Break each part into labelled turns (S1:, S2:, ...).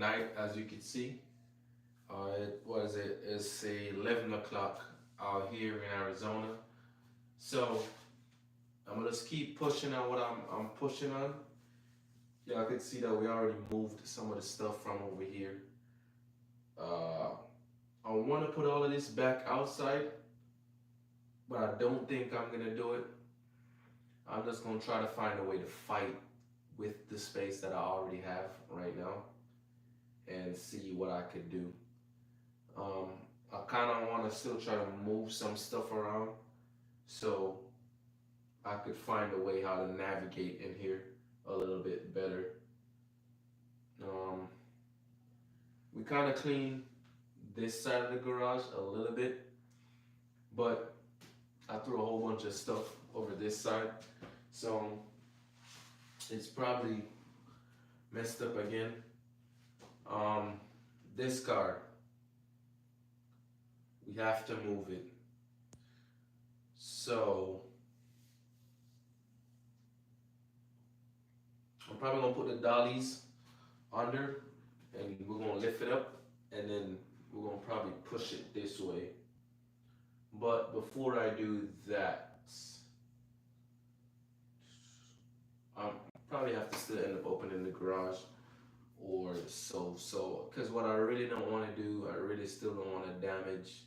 S1: night, as you can see. What is it? It's 11 o'clock out here in Arizona. So I'm gonna just keep pushing on what I'm pushing on. Yeah, I can see that we already moved some of the stuff from over here. Uh, I want to put all of this back outside, but I don't think I'm gonna do it. I'm just gonna try to find a way to fight with the space that I already have right now and see what I could do. Um, I kind of want to still try to move some stuff around so I could find a way how to navigate in here a little bit better. Um, we kind of cleaned this side of the garage a little bit, but I threw a whole bunch of stuff over this side, so it's probably messed up again. This car, we have to move it. So I'm probably gonna put the dollies under and we're gonna lift it up and then we're gonna probably push it this way. But before I do that, I probably have to still end up opening the garage or so because what I really don't want to do, I really still don't want to damage,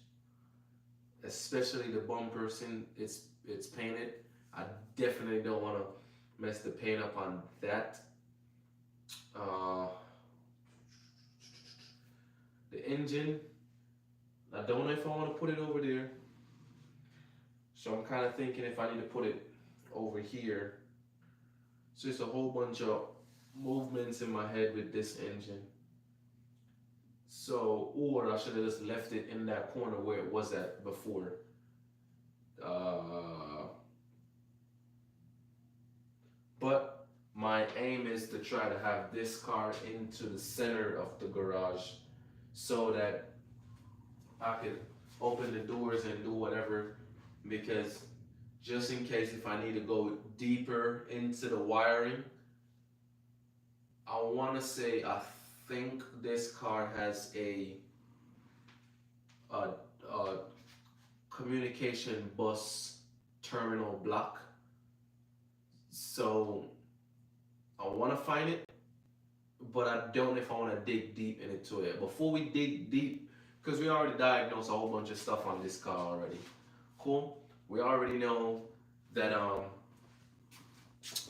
S1: especially the bumper since it's painted. I definitely don't want to mess the paint up on that. The engine, I don't know if I want to put it over there, so I'm kind of thinking if I need to put it over here. So it's a whole bunch of movements in my head with this engine. So, or I should have just left it in that corner where it was at before. But my aim is to try to have this car into the center of the garage so that I could open the doors and do whatever, because just in case if I need to go deeper into the wiring, I want to say I think this car has a communication bus terminal block. So I want to find it, but I don't know if I want to dig deep into it. Before we dig deep, because we already diagnosed a whole bunch of stuff on this car already. Cool. We already know that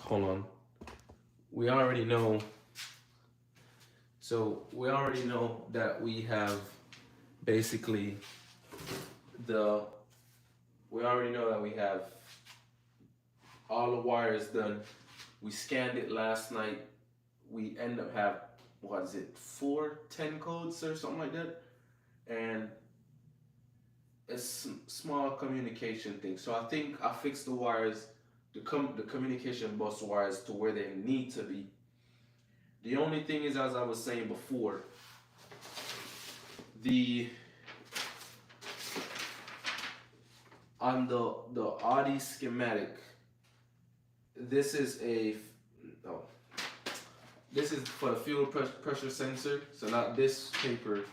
S1: hold on. We already know. So we already know that we have basically we already know that we have all the wires done. We scanned it last night. We end up have, what is it, 410 codes or something like that, and it's small communication thing. So I think I fixed the wires, the communication bus wires to where they need to be. The only thing is, as I was saying before, on the Audi schematic, this is this is for the fuel pressure sensor. So not this paper,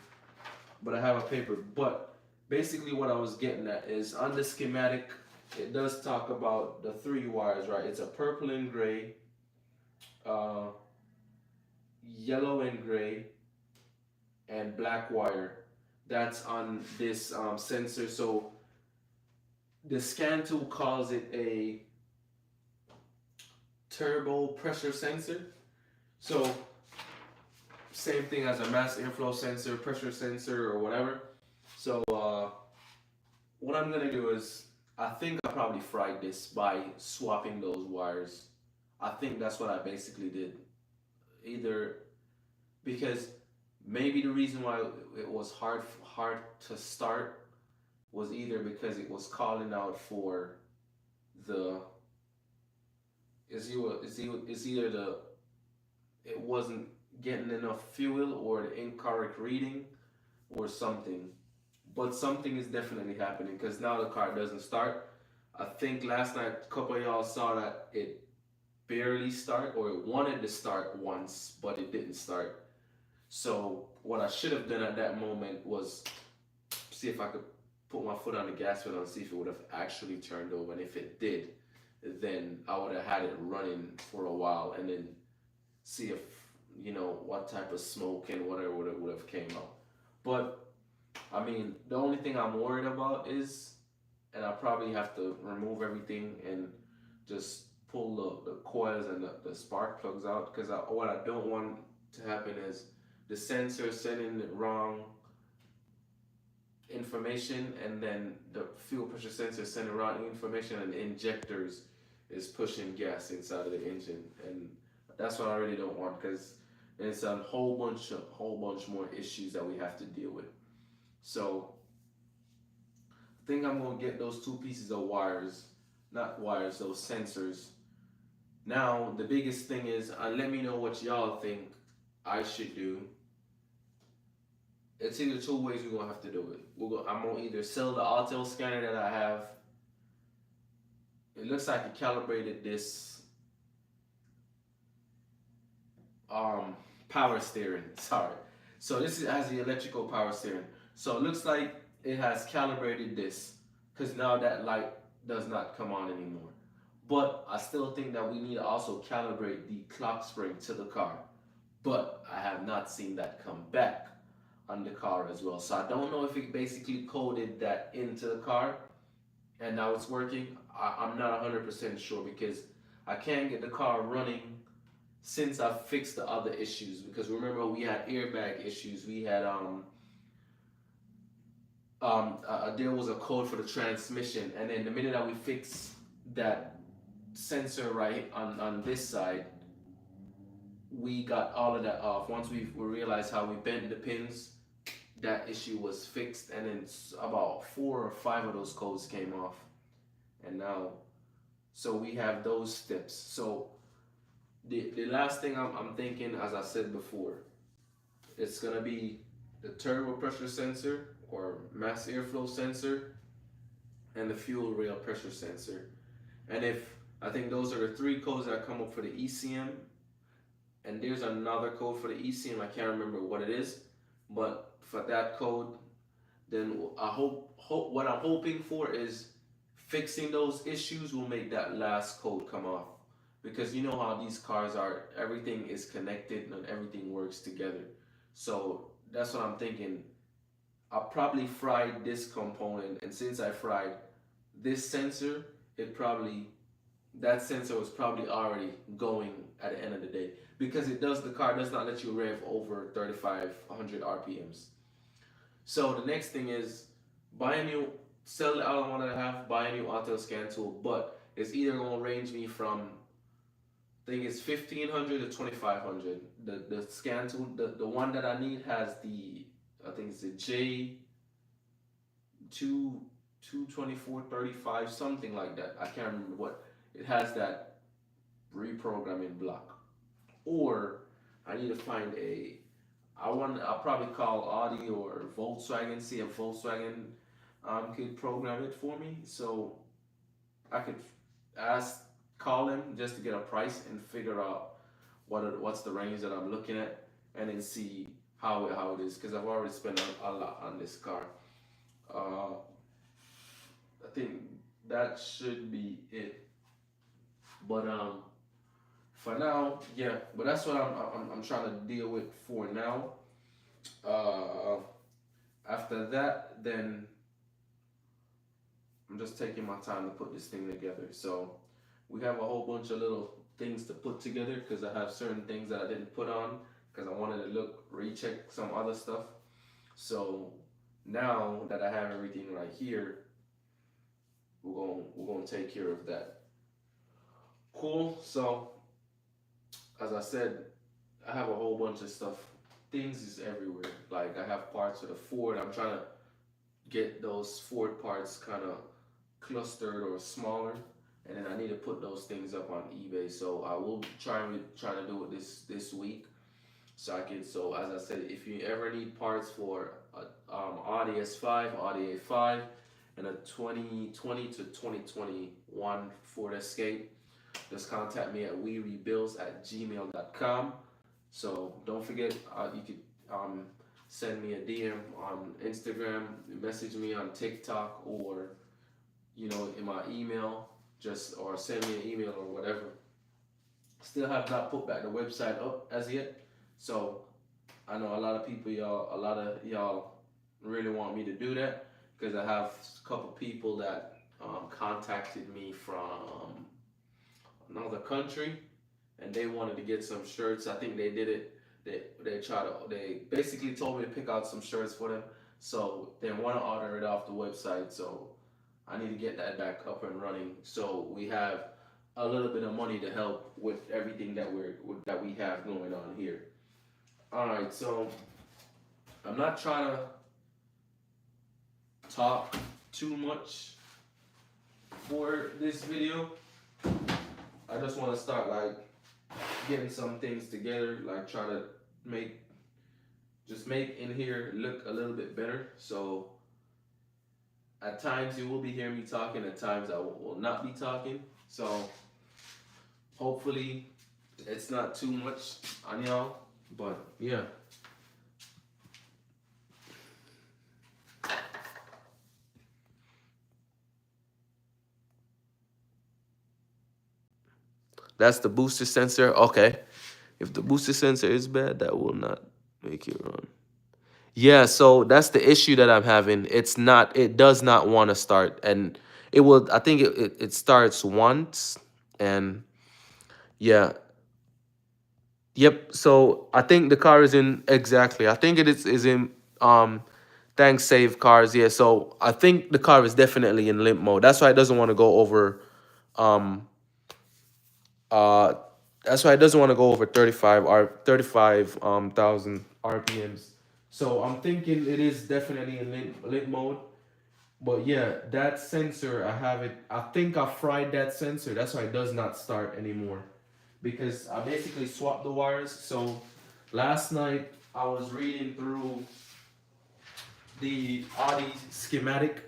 S1: but I have a paper. But basically what I was getting at is on the schematic, it does talk about the 3 wires, right? It's a purple and gray, yellow and gray, and black wire. That's on this sensor. So the scan tool calls it a turbo pressure sensor. So same thing as a mass inflow sensor, pressure sensor, or whatever. So what I'm gonna do is, I think I probably fried this by swapping those wires. I think that's what I basically did. Either because maybe the reason why it was hard to start was either because it was calling out for it wasn't getting enough fuel or the incorrect reading or something. But something is definitely happening because now the car doesn't start. I think last night a couple of y'all saw that it barely start, or it wanted to start once, but it didn't start. So what I should have done at that moment was see if I could put my foot on the gas pedal and see if it would have actually turned over. And if it did, then I would have had it running for a while and then see if, what type of smoke and whatever would have came out. But I mean, the only thing I'm worried about is, and I probably have to remove everything and just pull the coils and the spark plugs out, because what I don't want to happen is the sensor sending the wrong information, and then the fuel pressure sensor sending wrong information, and the injectors is pushing gas inside of the engine, and that's what I really don't want, because it's a whole bunch more issues that we have to deal with. So I think I'm gonna get those two pieces of wires, not wires, those sensors. Now the biggest thing is, let me know what y'all think I should do. It's either two ways we're gonna have to do it. I'm gonna either sell the Autel scanner that I have. It looks like it calibrated this power steering. Sorry. So has the electrical power steering. So it looks like it has calibrated this, because now that light does not come on anymore. But I still think that we need to also calibrate the clock spring to the car. But I have not seen that come back on the car as well. So I don't know if it basically coded that into the car and now it's working. I'm not 100% sure, because I can't get the car running since I fixed the other issues. Because remember, we had airbag issues. We had there was a code for the transmission, and then the minute that we fixed that sensor right on this side, we got all of that off. Once we realized how we bent the pins, that issue was fixed, and then about 4 or 5 of those codes came off. And now, so we have those steps. So the last thing I'm thinking, as I said before, it's gonna be the turbo pressure sensor or mass airflow sensor and the fuel rail pressure sensor. And I think those are the 3 codes that come up for the ECM. And there's another code for the ECM, I can't remember what it is, but for that code, then I hope what I'm hoping for is fixing those issues will make that last code come off. Because you know how these cars are, everything is connected and everything works together. So that's what I'm thinking. I probably fried this component, and since I fried this sensor, that sensor was probably already going at the end of the day, because the car does not let you rev over 3,500 RPMs. So the next thing is sell the other one that I have, buy a new auto scan tool, but it's either gonna range me from, I think it's 1,500 to 2,500. The scan tool, the one that I need has I think it's the J22435, something like that. I can't remember what. It has that reprogramming block. Or I need to find I'll probably call Audi or Volkswagen, see if Volkswagen could program it for me. So I could call them just to get a price and figure out what's the range that I'm looking at, and then see how it is, because I've already spent a lot on this car. I think that should be it. But for now, yeah. But that's what I'm trying to deal with for now. After that, then I'm just taking my time to put this thing together. So we have a whole bunch of little things to put together, because I have certain things that I didn't put on because I wanted to recheck some other stuff. So now that I have everything right here, we're gonna take care of that. Cool. So as I said, I have a whole bunch of stuff. Things is everywhere. Like, I have parts for the Ford. I'm trying to get those Ford parts kind of clustered or smaller, and then I need to put those things up on eBay. So I will try to do it this week. So as I said, if you ever need parts for Audi S5, Audi A5, and a 2020 to 2021 Ford Escape, just contact me at Rebuildz@gmail.com. So don't forget, you could send me a DM on Instagram, message me on TikTok, or in my email, just or send me an email or whatever. Still have not put back the website up as yet, so I know a lot of people, a lot of y'all really want me to do that because I have a couple people that contacted me from another country, and they wanted to get some shirts. I think they did it. They basically told me to pick out some shirts for them. So they want to order it off the website. So I need to get that back up and running. So we have a little bit of money to help with everything that we have going on here. All right. So I'm not trying to talk too much for this video. I just want to start like getting some things together, like try to make in here look a little bit better. So at times you will be hearing me talking, at times I will not be talking. So hopefully it's not too much on y'all, but yeah. That's the booster sensor. Okay. If the booster sensor is bad, that will not make it run. Yeah, so that's the issue that I'm having. It does not want to start. And I think it starts once. And yeah. Yep. So I think the car is in, exactly. I think is in, thanks save cars. Yeah. So I think the car is definitely in limp mode. That's why it doesn't want to go over, um, Uh, that's why it doesn't want to go over 35,000 RPMs. So I'm thinking it is definitely in lit mode. But yeah, that sensor, I have it. I think I fried that sensor. That's why it does not start anymore. Because I basically swapped the wires. So last night I was reading through the Audi schematic,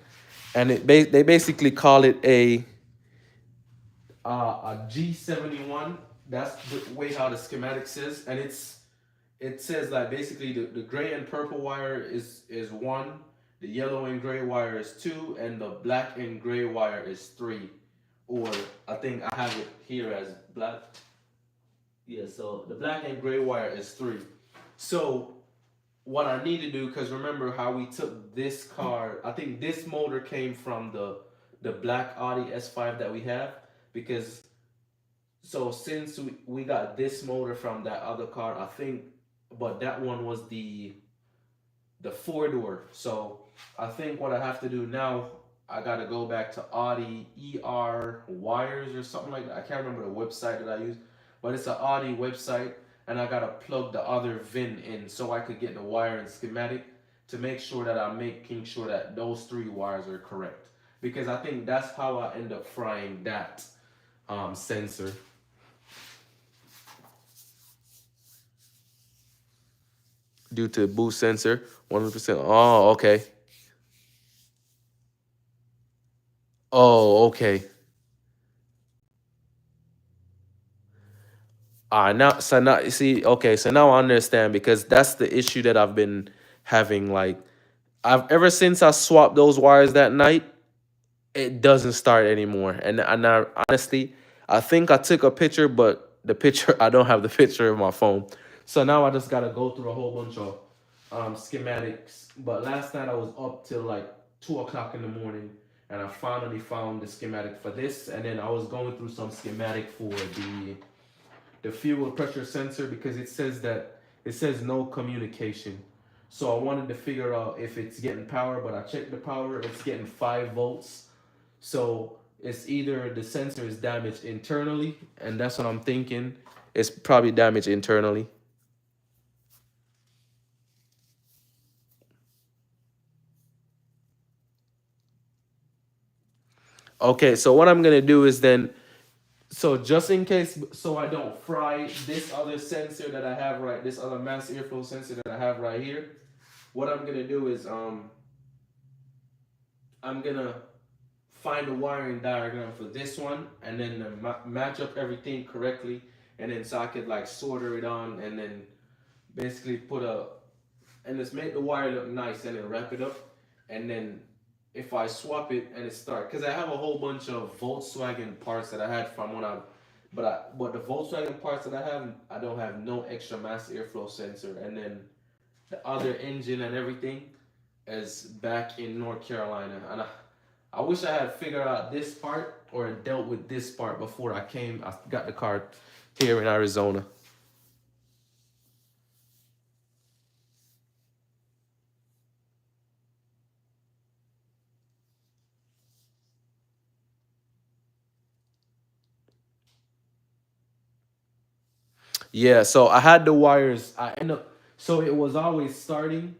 S1: and they basically call it a G71. That's the way how the schematic says, and it says like basically the gray and purple wire is one, the yellow and gray wire is two, and the black and gray wire is three. Or I think I have it here as black. Yeah, so the black and gray wire is three. So what I need to do, because remember how we took this car, I think this motor came from the black Audi S5 that we have, because so since we got this motor from that other car, I think, but that one was the four door. So I think what I have to do now, I gotta go back to Audi ER wires or something like that. I can't remember the website that I use, but it's an Audi website, and I gotta plug the other VIN in so I could get the wire and schematic to make sure that I'm making sure that those three wires are correct. Because I think that's how I end up frying that sensor. Due to boost sensor, 100%. Oh, okay. Oh, okay. Now you see, okay, so now I understand, because that's the issue that I've been having. Like, I've ever since I swapped those wires that night, it doesn't start anymore. And I, honestly, I think I took a picture, but the picture I don't have the picture of my phone. So now I just gotta go through a whole bunch of schematics. But last night I was up till like 2 o'clock in the morning, and I finally found the schematic for this. And then I was going through some schematic for the fuel pressure sensor, because it says no communication. So I wanted to figure out if it's getting power, but I checked the power, it's getting 5 volts. So it's either the sensor is damaged internally, and that's what I'm thinking. It's probably damaged internally. Okay, so what I'm gonna do is then, so just in case, so I don't fry this other sensor that I have this other mass airflow sensor that I have right here, what I'm gonna do is I'm gonna find a wiring diagram for this one, and then match up everything correctly, and then so I could like solder it on, and then basically put and just make the wire look nice and then wrap it up. And then if I swap it and it start, because I have a whole bunch of Volkswagen parts that I had from when but the Volkswagen parts that I have, I don't have no extra mass airflow sensor, and then the other engine and everything is back in North Carolina, and I wish I had figured out this part or dealt with this part before I came. I got the car here in Arizona. Yeah, so I had the wires. I end up so it was always starting.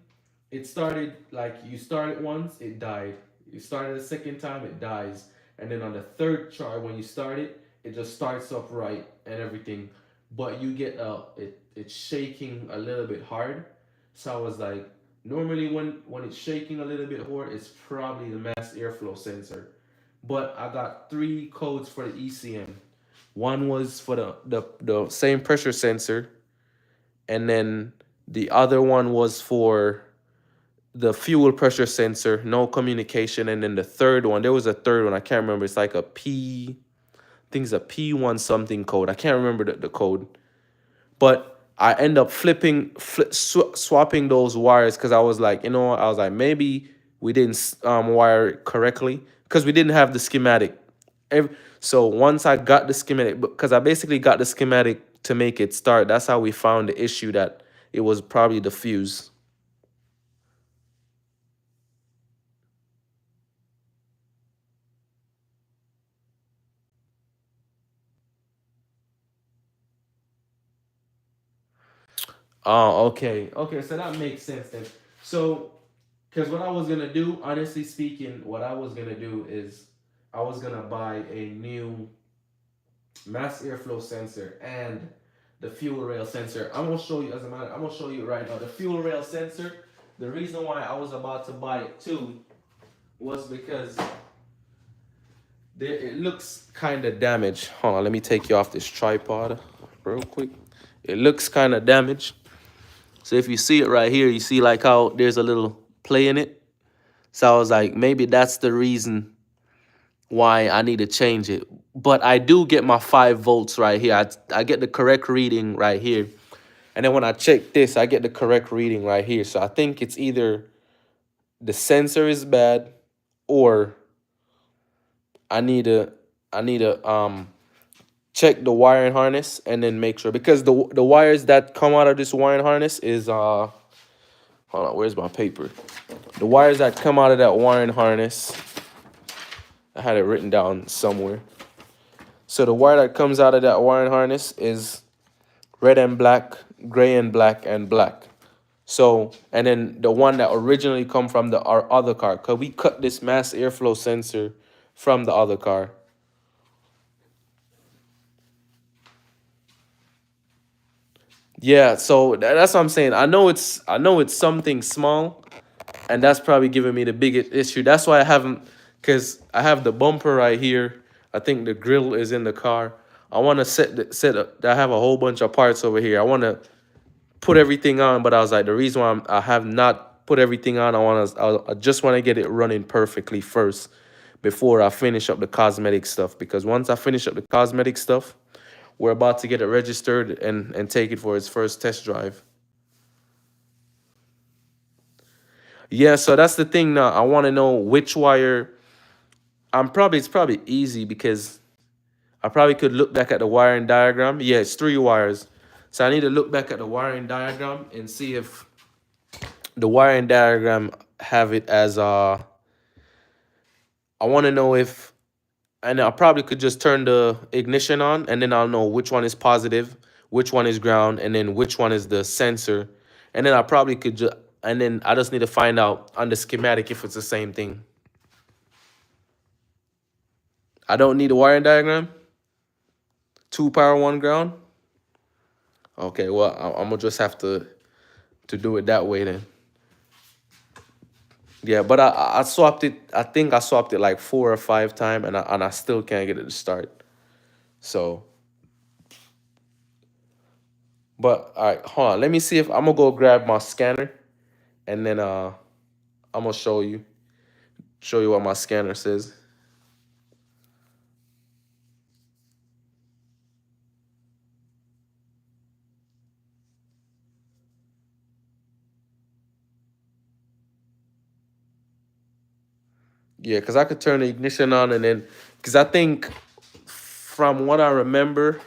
S1: It started like you start it once, it died. You start it a second time, it dies. And then on the third try, when you start it, it just starts up right and everything. But you get it's shaking a little bit hard. So I was like, normally when it's shaking a little bit hard, it's probably the mass airflow sensor. But I got three codes for the ECM. One was for the same pressure sensor, and then the other one was for the fuel pressure sensor, no communication, and then the third one, there was a third one, I can't remember. It's like a P, I think it's a P1 something code. I can't remember the code, but I end up swapping those wires because I was like, I was like, maybe we didn't wire it correctly because we didn't have the schematic. So once I got the schematic, because I basically got the schematic to make it start, that's how we found the issue, that it was probably the fuse. Oh, okay. Okay, so that makes sense then. So, because what I was gonna do, honestly speaking, what I was gonna do is I was gonna buy a new mass airflow sensor and the fuel rail sensor. I'm gonna show you, as a matter, I'm gonna show you right now. The fuel rail sensor, the reason why I was about to buy it too was because it looks kind of damaged. Hold on, let me take you off this tripod real quick. It looks kind of damaged. So if you see it right here, you see like how there's a little play in it. So I was like, maybe that's the reason why I need to change it. But I do get my 5 volts right here. I get the correct reading right here. And then when I check this, I get the correct reading right here. So I think it's either the sensor is bad, or I need to check the wiring harness and then make sure, because the wires that come out of this wiring harness is hold on, where's my paper? The wires that come out of that wiring harness, I had it written down somewhere. So the wire that comes out of that wiring harness is red and black, gray and black. So, and then the one that originally come from our other car, because we cut this mass airflow sensor from the other car. Yeah, so that's what I'm saying. I know it's something small, and that's probably giving me the biggest issue. That's why I haven't, because I have the bumper right here. I think the grill is in the car. I want to I have a whole bunch of parts over here. I want to put everything on, but I was like, the reason why I have not put everything on, I just want to get it running perfectly first before I finish up the cosmetic stuff. Because once I finish up the cosmetic stuff, we're about to get it registered and take it for its first test drive. Yeah, so that's the thing now. I want to know which wire. It's probably easy because I probably could look back at the wiring diagram. Yeah, it's 3 wires. So I need to look back at the wiring diagram and see if the wiring diagram have it as I want to know if, and I probably could just turn the ignition on, and then I'll know which one is positive, which one is ground, and then which one is the sensor. And then I probably could just, and then I just need to find out on the schematic if it's the same thing. I don't need a wiring diagram. 2 power, 1 ground. Okay, well, I'm gonna just have to do it that way then. Yeah, but I swapped it. I think I swapped it like 4 or 5 times, and I still can't get it to start. So, but all right, hold on. Let me see if I'm gonna go grab my scanner, and then I'm gonna show you what my scanner says. Yeah, because I could turn the ignition on and then, because I think from what I remember,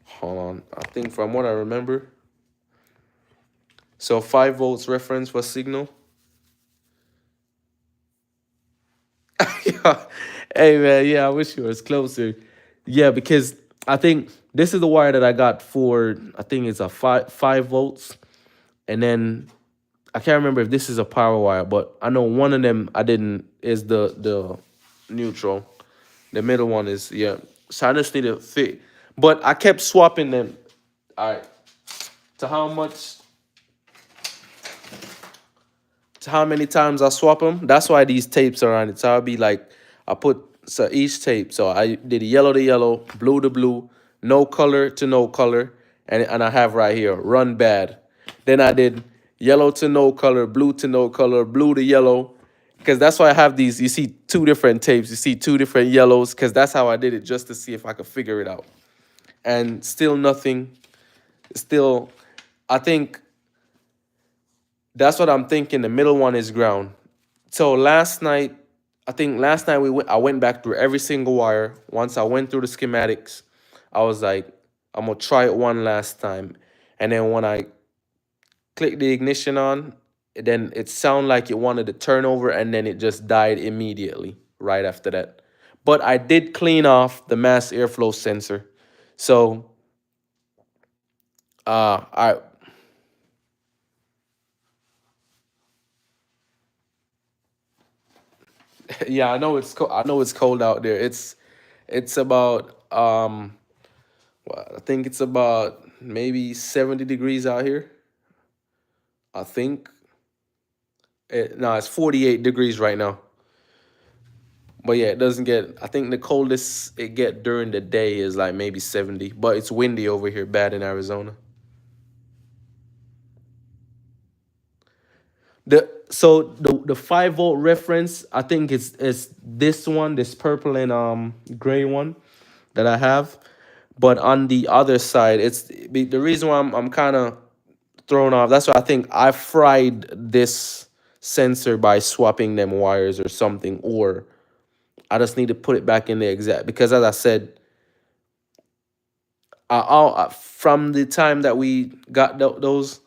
S1: hold on, I think from what I remember, so 5 volts reference for signal. Yeah. Hey man, yeah, I wish you was closer. Yeah, because I think this is the wire that I got for, I think it's a 5 volts, and then I can't remember if this is a power wire, but I know one of them I didn't is the neutral. The middle one is, yeah. So I just need to fit. But I kept swapping them. All right. To how much? To how many times I swap them? That's why these tapes are on it. So I'll be like, I put so each tape. So I did yellow to yellow, blue to blue, no color to no color, and I have right here run bad. Then I did yellow to no color, blue to no color, blue to yellow, because that's why I have these. You see two different tapes. You see two different yellows, because that's how I did it, just to see if I could figure it out. And still nothing. Still, I think that's what I'm thinking. The middle one is ground. So last night, I think last night I went back through every single wire. Once I went through the schematics, I was like, I'm gonna try it one last time. And then when I clicked the ignition on, then it sounded like it wanted to turn over, and then it just died immediately right after that. But I did clean off the mass airflow sensor. So I yeah, I know it's I know it's cold out there. It's about well, I think it's about maybe 70 degrees out here. I think no, it's 48 degrees right now. But yeah, it doesn't get. I think the coldest it get during the day is like maybe 70. But it's windy over here, bad in Arizona. The 5 volt reference, I think it's this one, this purple and gray one that I have. But on the other side, it's the reason why I'm kind of thrown off. That's why I think I fried this sensor by swapping them wires or something, or I just need to put it back in the exact, because as I said, from the time that we got those,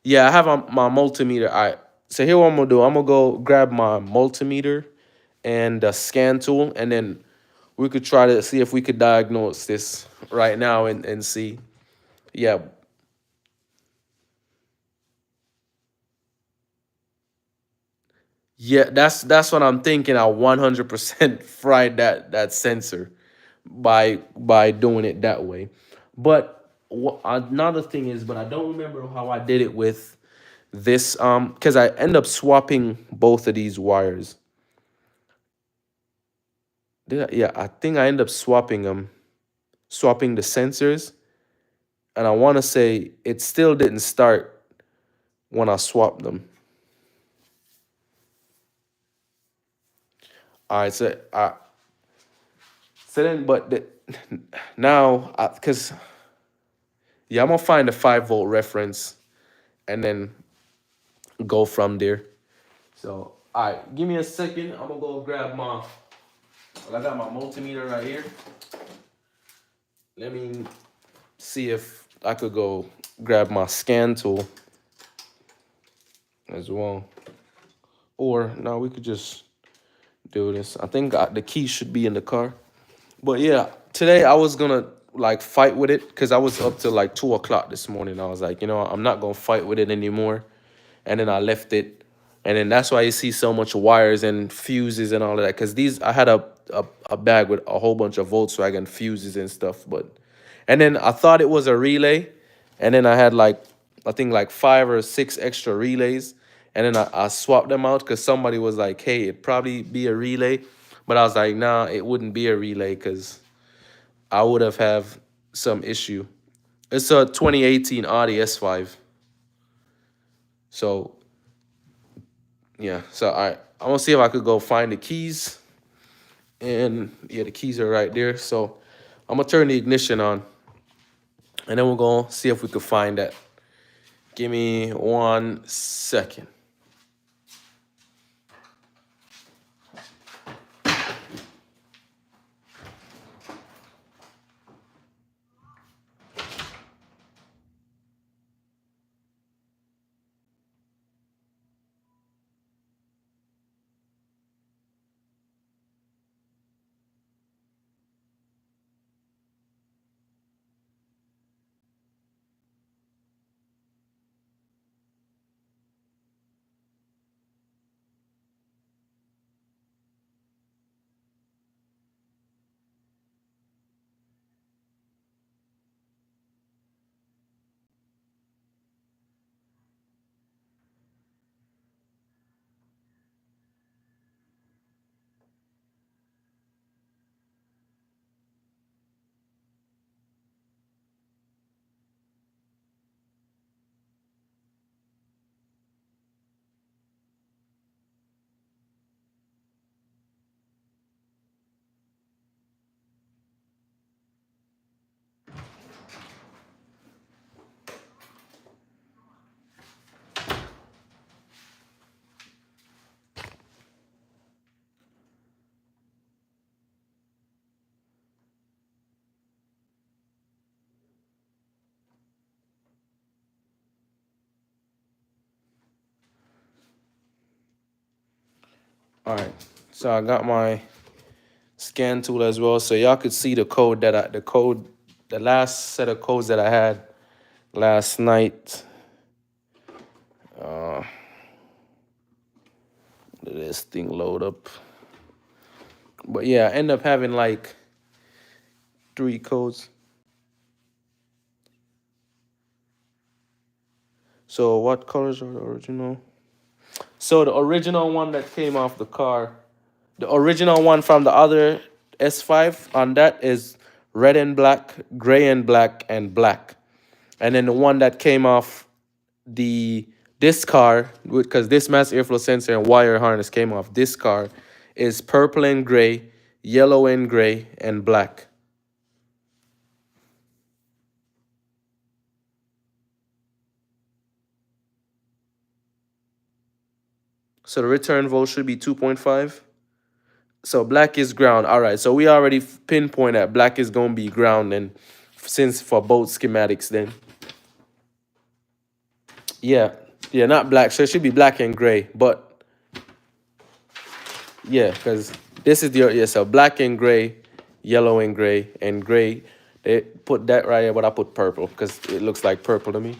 S1: yeah, I have my multimeter. All right, so here what I'm gonna do. I'm gonna go grab my multimeter and the scan tool, and then we could try to see if we could diagnose this right now and see. Yeah, yeah, that's what I'm thinking. I 100% fried that sensor by doing it that way. But another thing is, but I don't remember how I did it with this because I end up swapping both of these wires. Yeah, I think I end up swapping them, swapping the sensors, and I want to say it still didn't start when I swapped them. All right, so then, but now, because yeah, I'm gonna find the 5 volt reference and then go from there. So, all right, give me a second. I'm gonna go grab my. Well, I got my multimeter right here. Let me see if I could go grab my scan tool as well. Or no, we could just do this. I think the key should be in the car. But yeah, today I was gonna like fight with it because I was up till like 2 o'clock this morning. I was like, you know, I'm not gonna fight with it anymore. And then I left it, and then that's why you see so much wires and fuses and all of that. Because these, I had a bag with a whole bunch of Volkswagen fuses and stuff. But and then I thought it was a relay, and then I had like I think like 5 or 6 extra relays, and then I swapped them out because somebody was like, hey, it'd probably be a relay, but I was like, nah, it wouldn't be a relay because I would have some issue. It's a 2018 Audi S5. So Yeah. So I'm gonna see if I could go find the keys. And yeah, the keys are right there. So I'm gonna turn the ignition on, and then we're gonna see if we could find that. Give me 1 second. All right. So I got my scan tool as well, so y'all could see the code the last set of codes that I had last night. Let this thing load up. But yeah, I end up having like 3 codes. So what colors are the original? So the original one that came off the car, the original one from the other S5 on that is red and black, gray and black, and black. And then the one that came off this car, because this mass airflow sensor and wire harness came off this car, is purple and gray, yellow and gray, and black. So the return volt should be 2.5. So black is ground. All right. So we already pinpoint that black is going to be ground, and since for both schematics then. Yeah. Yeah, not black. So it should be black and gray. But yeah, because this is the, yeah, so black and gray, yellow and gray. They put that right here, but I put purple because it looks like purple to me.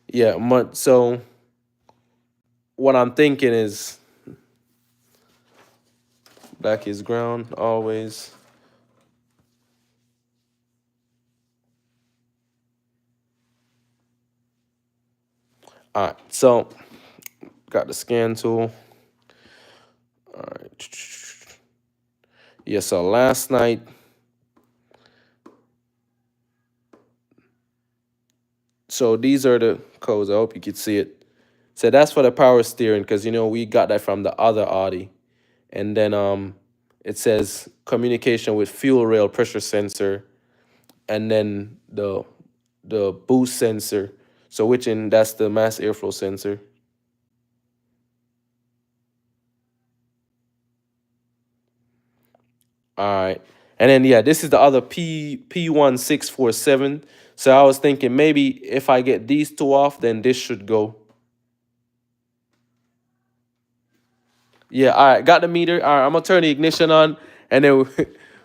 S1: Yeah, so what I'm thinking is black is ground always. All right, so got the scan tool. All right. Yeah, so last night, so these are the codes. I hope you could see it. So that's for the power steering because, you know, we got that from the other Audi. And then it says communication with fuel rail pressure sensor, and then the boost sensor. So that's the mass airflow sensor. All right. And then yeah, this is the other P1647. So I was thinking maybe if I get these two off, then this should go. Yeah, all right, got the meter. All right, I'm gonna turn the ignition on, and then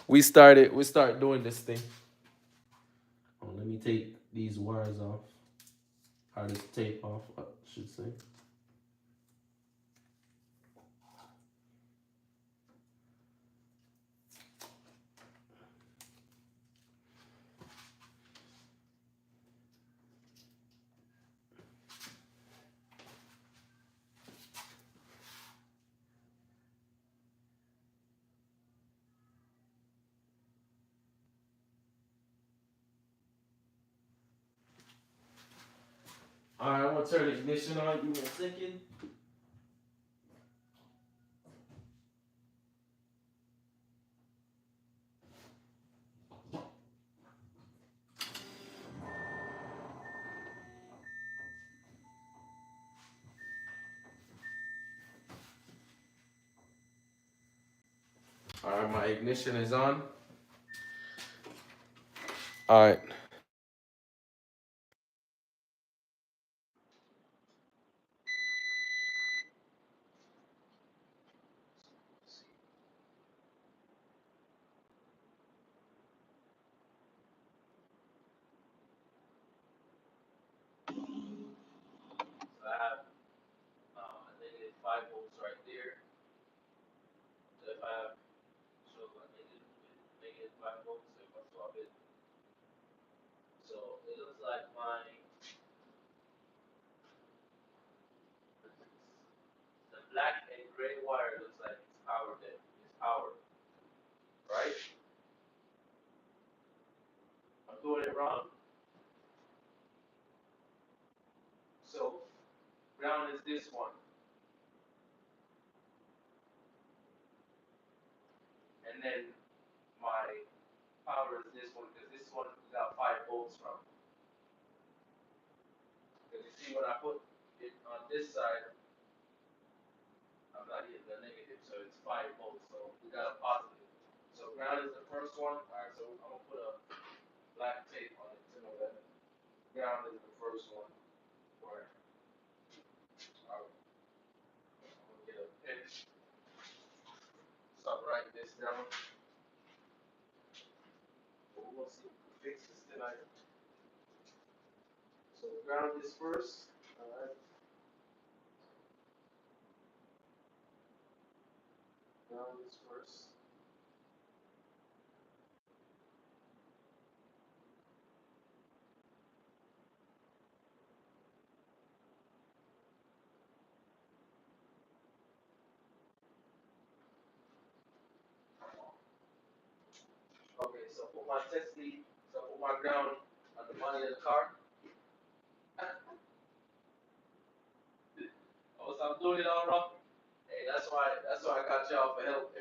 S1: we start doing this thing. Oh, let me take these wires off. Or this tape off, I should say. All right, I'm gonna turn the ignition on. Give me a second. All right, my ignition is on. All right. So I have a negative 5 volts right there. So if I have a negative 5 volts, if I swap it, so it looks like the black and gray wire looks like it's powered. It's powered, right? I'm doing it wrong. So ground is this one, and then my power is this one because this one we got 5 volts from. Because you see when I put it on this side, I'm not hitting the negative, so it's 5 volts. So we got a positive. So ground is the first one. All right, so I'm gonna put a black tape on it to know that ground is the first one. Where I'm gonna get a pinch. So I'm writing this down. We'll see if we fix this tonight. So ground is first. All right. Ground is first. Okay, so put my test lead. So put my ground on the body of the car. Oh, so I'm doing it all wrong. Hey, that's why I got y'all for help.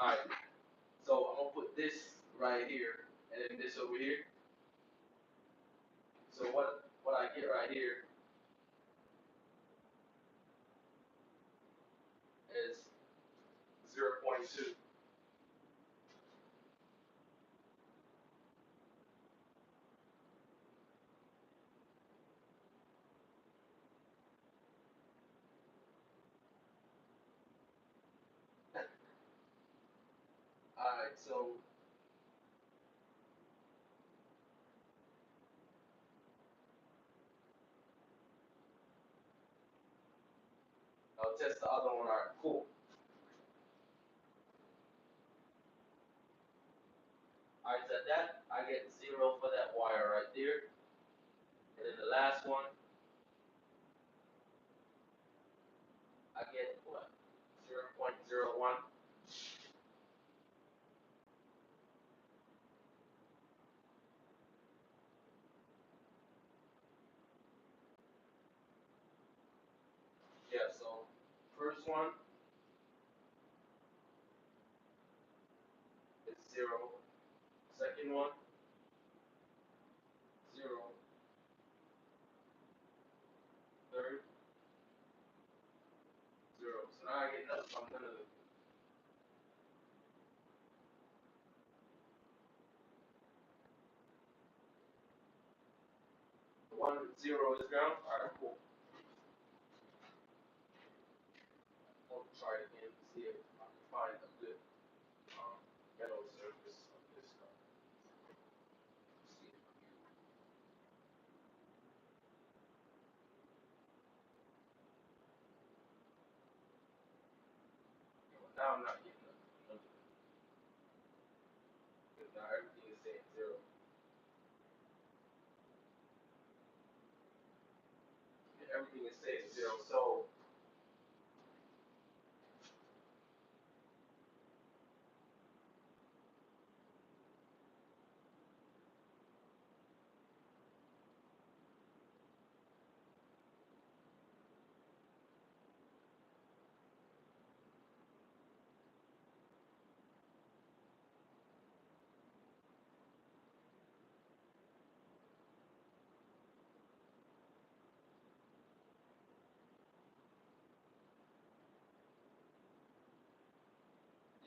S1: All right. So I'm gonna put this right here and then this over here. So what I get right here is 0.2. All right. So I'll test the other one. All right. Cool. All right. So that I get 0 for that wire right there. And then the last one I get what? 0.01. Yeah. So first one is 0. Second one 0. Third 0. So now I get nothing from none of them. The one with 0 is ground. All right. Cool. I'll try it again to see if I can find a good metal surface of this stuff. See if now I'm not getting nothing. Because now everything is saying 0. Yeah, everything is saying 0. So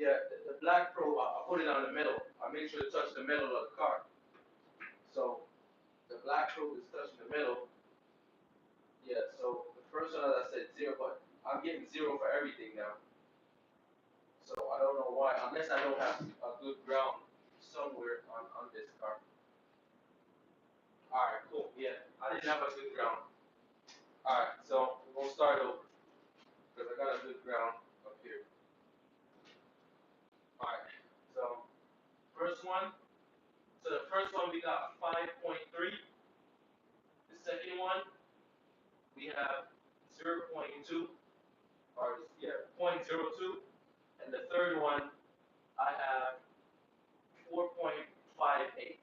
S1: Yeah, the black probe, I put it on the middle. I make sure to touch the middle of the car. So the black probe is touching the middle. Yeah, so the first one, as I said, zero, but I'm getting zero for everything now. So I don't know why, unless I don't have a good ground somewhere on this car. Alright, cool. Yeah, I didn't have a good ground. Alright, so we'll start over because I got a good ground up here. Alright, so first one. So the first one we got 5.3. The second one we have 0.2, or yeah, 0.02. And the third one I have 4.58.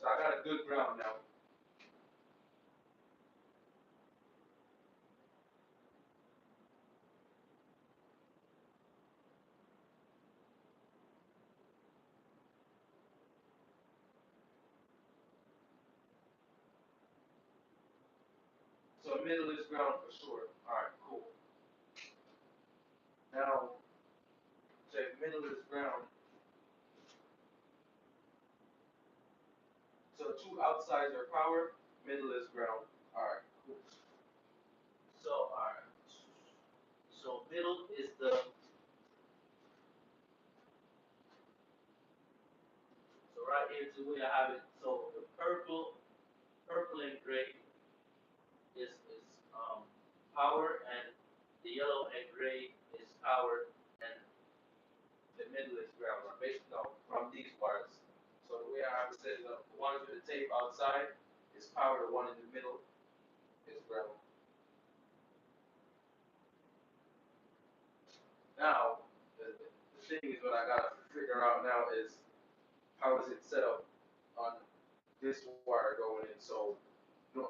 S1: So I got a good ground now. So middle is ground for sure. Alright, cool. Now, so if middle is ground, so two outsides are power, middle is ground. Alright, cool. So, alright. So middle is so right here is the way I have it. So the purple and gray is power, and the yellow and gray is power, and the middle is ground. Or based from these parts. So the way I have it set it up, the one with the tape outside is power, the one in the middle is ground. Now, the thing is what I gotta figure out now is how is it set up on this wire going in. So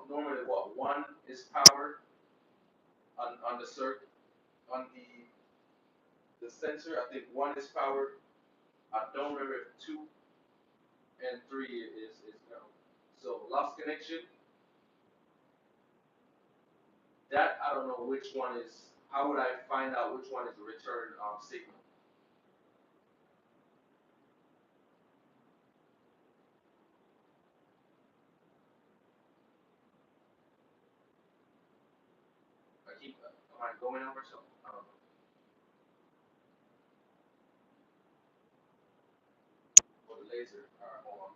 S1: normally what one is power on the circuit on the sensor. I think one is powered. I don't remember if two and three is ground. So lost connection. That I don't know which one is. How would I find out which one is the return signal? I keep am I going over something? I don't know. For the laser. All right, hold on.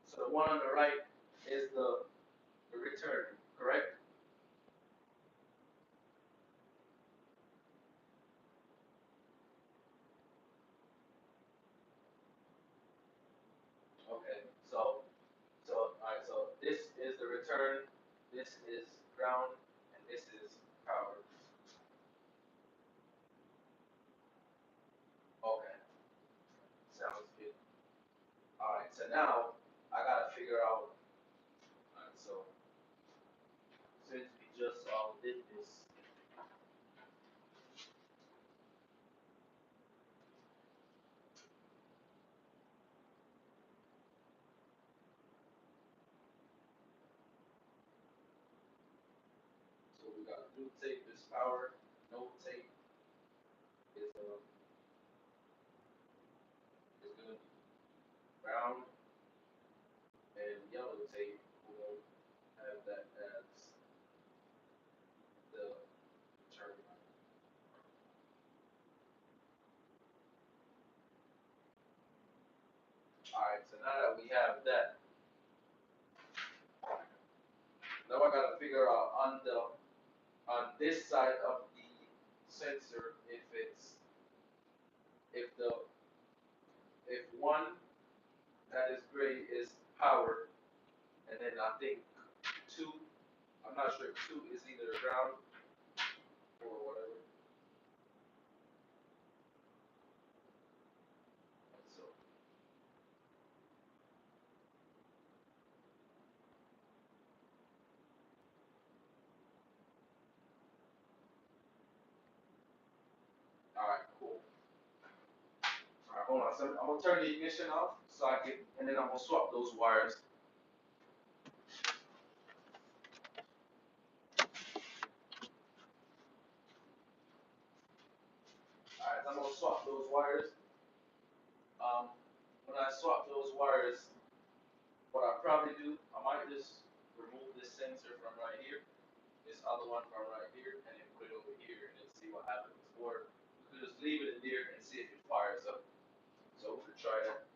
S1: So the one on the right is the return, correct? Okay. So all right. So this is the return. This is ground, and this is power. Okay. Sounds good. All right. So now I gotta figure out. All right. So since we just did this, so we got blue tape is power, no tape is gonna be brown, and yellow tape will have that as the term. All right. So now that we have that, now I gotta figure out on this side of the sensor if the if one that is gray is power, and then I think two. I'm not sure if two is either ground or whatever. So all right, cool. All right, hold on. So I'm gonna turn the ignition off so I can, and then I'm gonna swap those wires. gonna swap those wires. Um, when I swap those wires, what I probably do, I might just remove this sensor from right here, this other one from right here, and then put it over here, and then see what happens. Or we could just leave it in there and see if it fires up. So we could try that.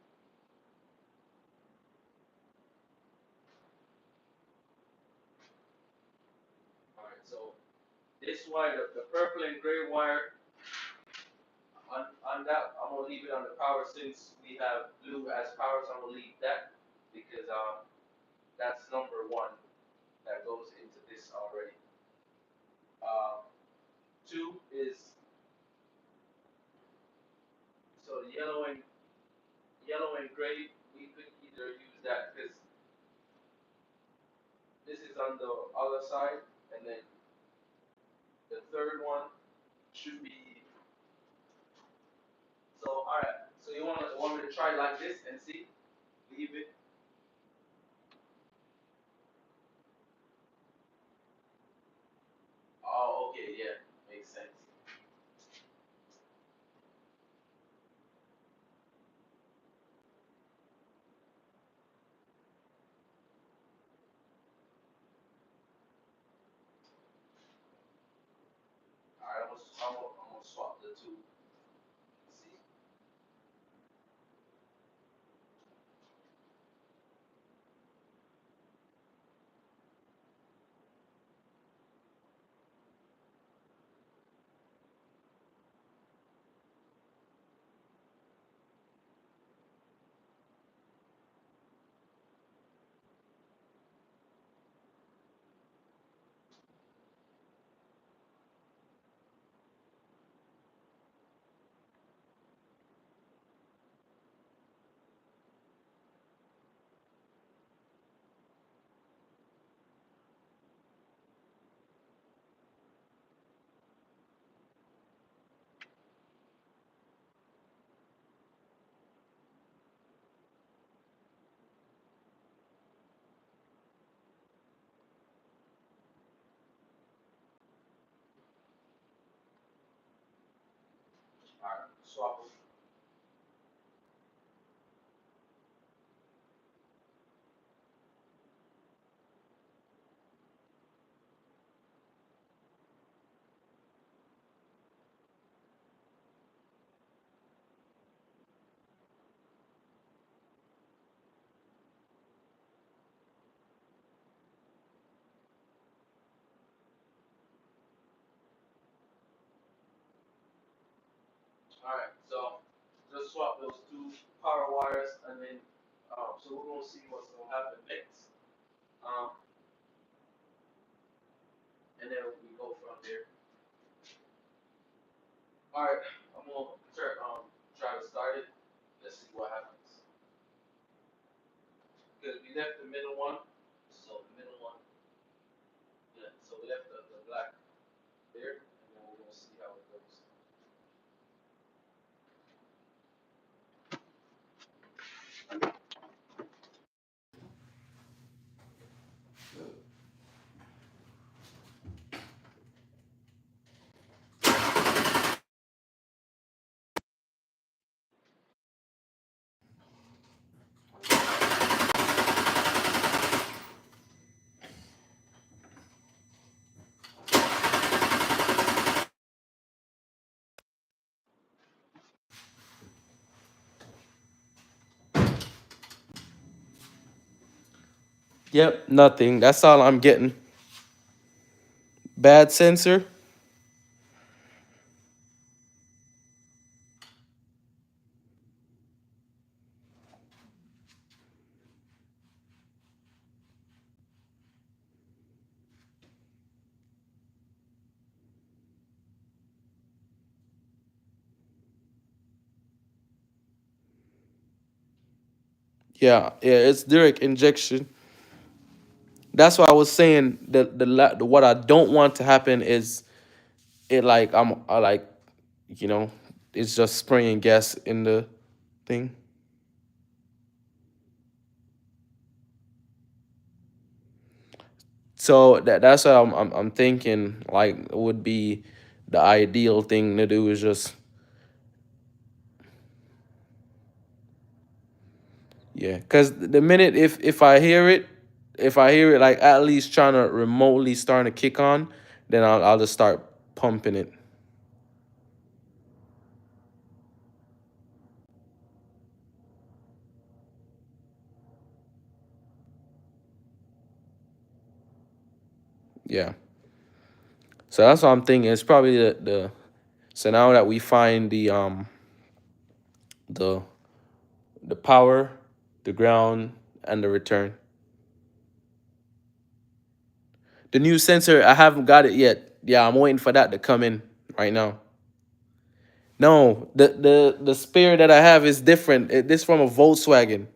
S1: All right. So this wire, the purple and gray wire, on that, I'm gonna leave it on the power since we have blue as power. So I'm gonna leave that because that's number one that goes into this already. Um, two is so the yellow and gray. We could either use that because this is on the other side, and then the third one should be. So all right. So you want me to try like this and see? Leave it. Oh, okay, yeah, makes sense. All right, I'm gonna swap the two. See. All right, swap them. All right, so just swap those two power wires, and then so we're gonna see what's gonna happen next. Um, and then we go from there. All right, I'm gonna try to start it. Let's see what happens. Because we left the middle one, so the middle one, yeah. So we left the black there, and then we're gonna see how it goes. Yep, nothing. That's all I'm getting. Bad sensor. Yeah, yeah, it's direct injection. That's why I was saying the what I don't want to happen is it like I like you know it's just spraying gas in the thing. So that's what I'm thinking like would be the ideal thing to do is just Yeah, because the minute if I hear it, if I hear it like at least trying to remotely starting to kick on, then I'll just start pumping it. Yeah. So that's what I'm thinking. It's probably the so now that we find the the power, the ground, and the return. The new sensor, I haven't got it yet. Yeah, I'm waiting for that to come in right now. No, the spare that I have is different. This from a Volkswagen.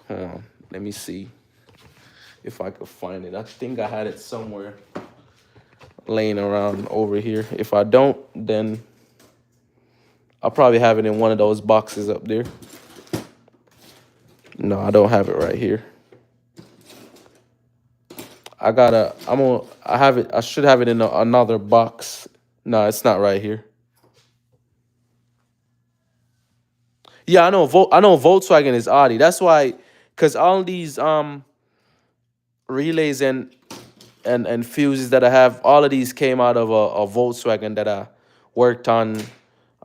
S1: Hold on, let me see if I could find it. I think I had it somewhere laying around over here. If I don't, then I'll probably have it in one of those boxes up there. No, I don't have it right here. I have it, I should have it in another box. No, it's not right here. Yeah, I know Volkswagen is Audi. That's why, because all these relays and fuses that I have, all of these came out of a Volkswagen that I worked on.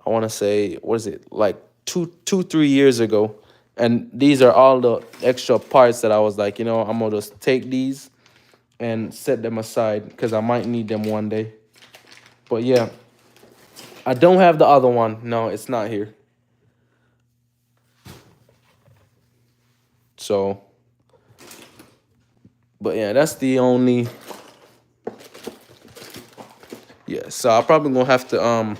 S1: I want to say, what is it, like 3 years ago, and these are all the extra parts that I was like, I'm gonna just take these and set them aside because I might need them one day. But yeah, I don't have the other one. No, it's not here. So, but yeah, that's the only. Yeah, so I'm probably gonna have to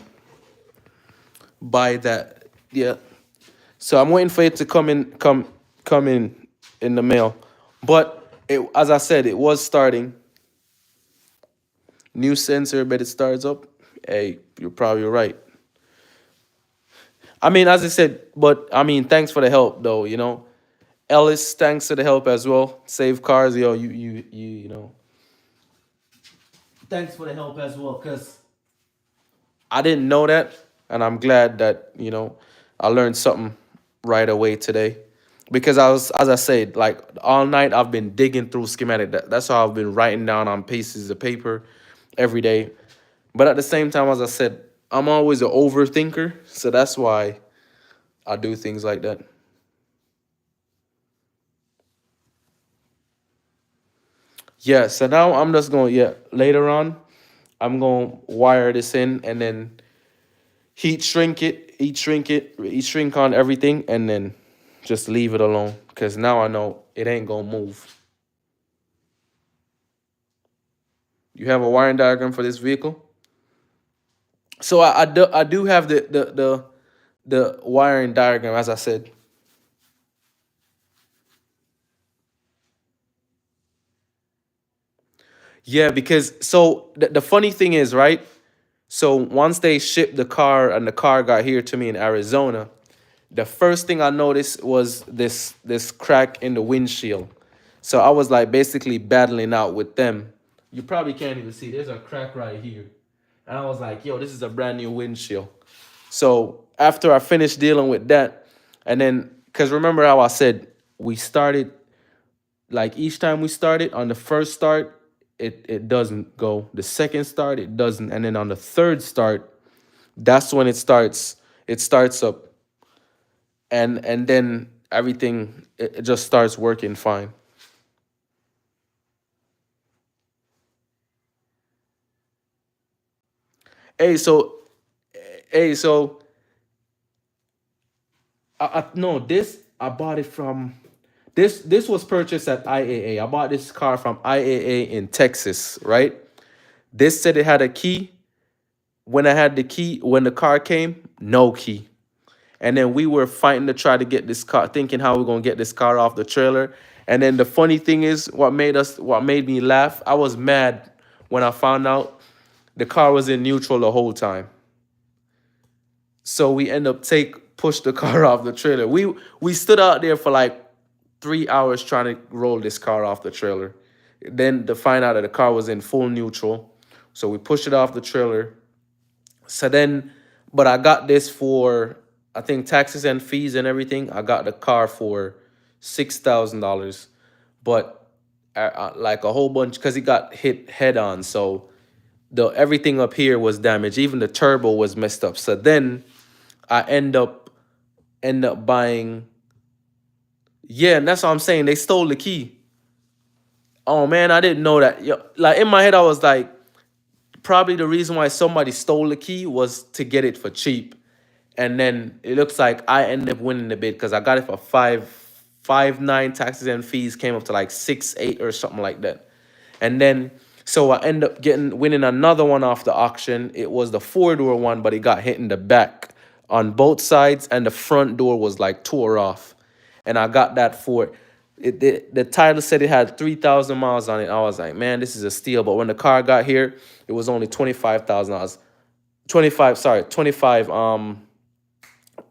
S1: buy that. Yeah. So I'm waiting for it to come in the mail. But as I said, it was starting. New sensor, but it starts up. Hey, you're probably right. I mean, as I said, but I mean, thanks for the help though, Ellis, thanks for the help as well. Save cars, yo, thanks for the help as well, cause I didn't know that, and I'm glad that I learned something right away today, because as I said, like all night I've been digging through schematic. That's how I've been writing down on pieces of paper every day. But at the same time, as I said, I'm always an overthinker, so that's why I do things like that. Yeah, so now I'm just going, yeah, later on, I'm going to wire this in and then heat shrink on everything, and then just leave it alone because now I know it ain't going to move. You have a wiring diagram for this vehicle? So I do have the wiring diagram, as I said. Yeah, because so the funny thing is, right? So once they shipped the car and the car got here to me in Arizona, the first thing I noticed was this crack in the windshield. So I was like basically battling out with them. You probably can't even see. There's a crack right here. And I was like, yo, this is a brand new windshield. So after I finished dealing with that, and then because remember how I said we started, like each time we started, on the first start, it doesn't go. The second start, it doesn't. And then on the third start, that's when it starts up, and then everything, it just starts working fine. Hey, so hey, so no, this I bought it from. This was purchased at IAA. I bought this car from IAA in Texas, right? This said it had a key. When I had the key, when the car came, no key. And then we were fighting to try to get this car, thinking how we're gonna get this car off the trailer. And then the funny thing is, what made me laugh, I was mad when I found out the car was in neutral the whole time. So we end up push the car off the trailer. We stood out there for like 3 hours trying to roll this car off the trailer. Then to find out that the car was in full neutral. So we pushed it off the trailer. So then, but I got this for, I think, taxes and fees and everything. I got the car for $6,000, but like a whole bunch because he got hit head on. So the everything up here was damaged. Even the turbo was messed up. So then I end up buying. Yeah, and that's what I'm saying. They stole the key. Oh man, I didn't know that. Yo, like in my head, I was like, probably the reason why somebody stole the key was to get it for cheap. And then it looks like I ended up winning the bid because I got it for 5.9 taxes and fees came up to like 6.8 or something like that. And then so I end up winning another one off the auction. It was the four-door one, but it got hit in the back on both sides, and the front door was like tore off. And I got that for the title said it had 3,000 miles on it. I was like, man, this is a steal. But when the car got here, it was only $25,000. 25, sorry, 25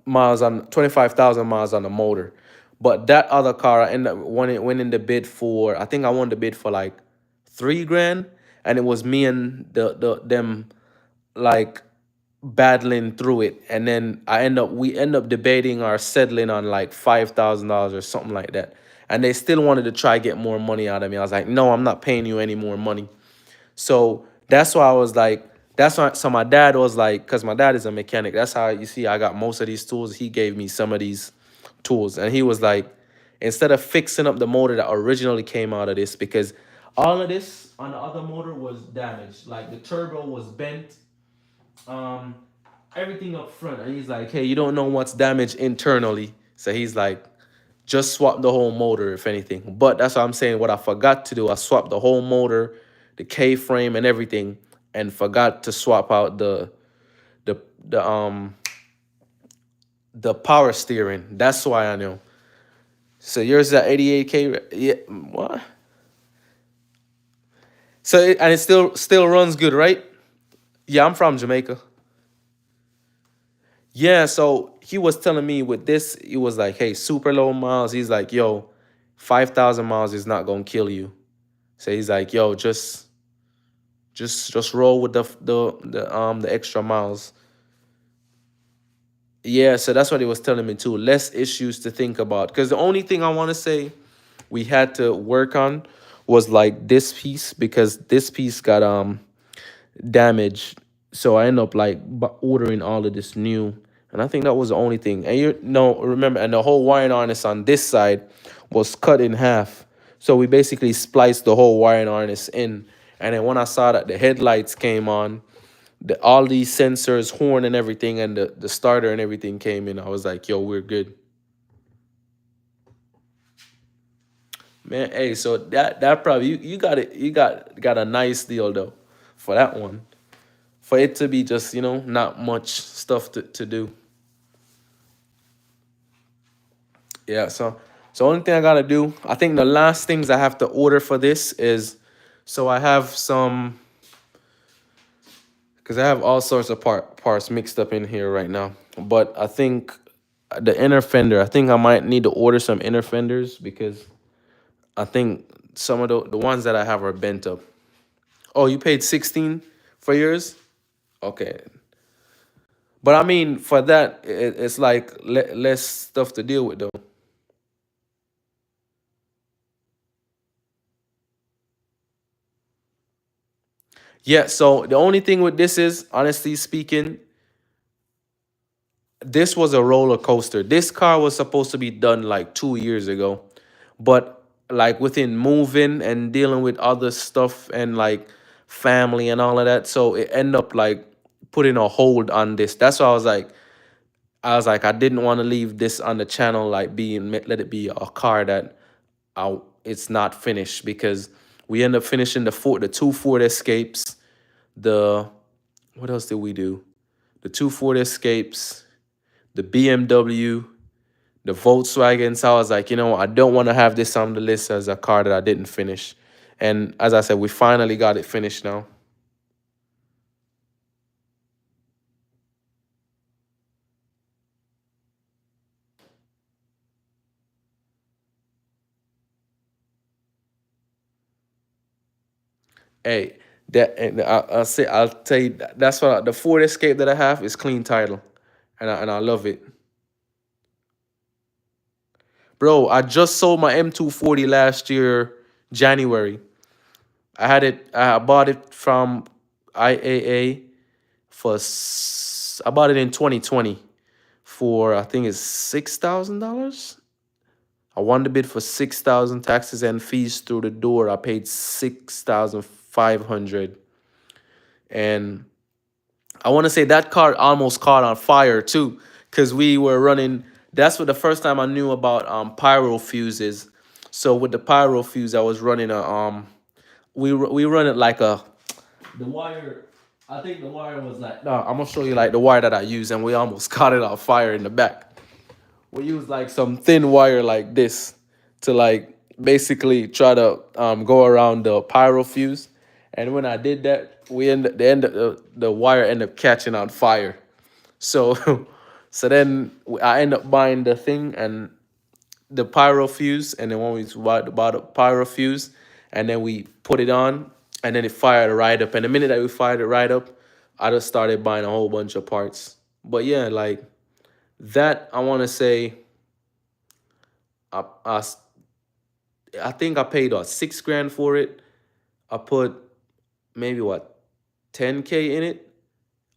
S1: miles on 25,000 miles on the motor. But that other car I ended up winning the bid for, I think I won the bid for like 3 grand. And it was me and them like battling through it. And then we end up debating or settling on like $5,000 or something like that. And they still wanted to try get more money out of me. I was like, no, I'm not paying you any more money. So that's why I was like, that's why. So my dad was like, because my dad is a mechanic. That's how you see I got most of these tools. He gave me some of these tools, and he was like, instead of fixing up the motor that originally came out of this, because all of this on the other motor was damaged. Like the turbo was bent, um, everything up front. And he's like, hey, you don't know what's damaged internally. So he's like, just swap the whole motor, if anything. But that's what I'm saying. What I forgot to do, I swapped the whole motor, the K frame and everything, and forgot to swap out the the um the power steering. That's why I know. So yours is at 88K. Yeah, what? So and it still runs good, right? Yeah, I'm from Jamaica. Yeah, so he was telling me with this, he was like, hey, super low miles. He's like, yo, 5,000 miles is not gonna kill you. So he's like, yo, just roll with the extra miles. Yeah, so that's what he was telling me too. Less issues to think about. Because the only thing I want to say we had to work on was like this piece, because this piece got damaged. So I ended up like ordering all of this new. And I think that was the only thing. And you know, remember, and the whole wiring harness on this side was cut in half. So we basically spliced the whole wiring harness in. And then when I saw that the headlights came on, all these sensors, horn and everything, and the starter and everything came in, I was like, yo, we're good. Man, hey, so that probably you got it, got a nice deal though for that one. For it to be just, not much stuff to do. Yeah, so only thing I gotta do, I think the last things I have to order for this is, so I have some, because I have all sorts of parts mixed up in here right now. But I think the inner fender, I think I might need to order some inner fenders, because I think some of the ones that I have are bent up. Oh, you paid 16 for yours? Okay. But I mean, for that, it's like less stuff to deal with, though. Yeah, so the only thing with this is, honestly speaking, this was a roller coaster. This car was supposed to be done like 2 years ago, but like within moving and dealing with other stuff and like family and all of that, so it ended up like putting a hold on this. That's why I was like, I didn't want to leave this on the channel like being, let it be a car that it's not finished, because we end up finishing the two Ford Escapes, the what else did we do? The two Ford Escapes, the BMW, the Volkswagen. So I was like, I don't want to have this on the list as a car that I didn't finish. And as I said, we finally got it finished now. Hey, that and I'll tell you that's what the Ford Escape that I have is clean title, and I love it, bro. I just sold my M240 last year, January. I had it. I bought it from IAA I bought it in 2020 for I think it's $6,000. I won the bid for 6,000, taxes and fees through the door. I paid 6,500, and I want to say that car almost caught on fire too, because we were running. That's what the first time I knew about pyro fuses. So with the pyro fuse, I was running a we run it like a the wire. I think the wire was like no. I'm gonna show you like the wire that I use, and we almost caught it on fire in the back. We use like some thin wire like this to like basically try to go around the pyro fuse. And when I did that, the wire ended up catching on fire. So so then I end up buying the thing and the pyro fuse, and then when we bought the pyro fuse, and then we put it on, and then it fired right up. And the minute that we fired it right up, I just started buying a whole bunch of parts. But yeah, like that, I want to say I, I I think I paid what 6 grand for it. I put maybe what 10K in it.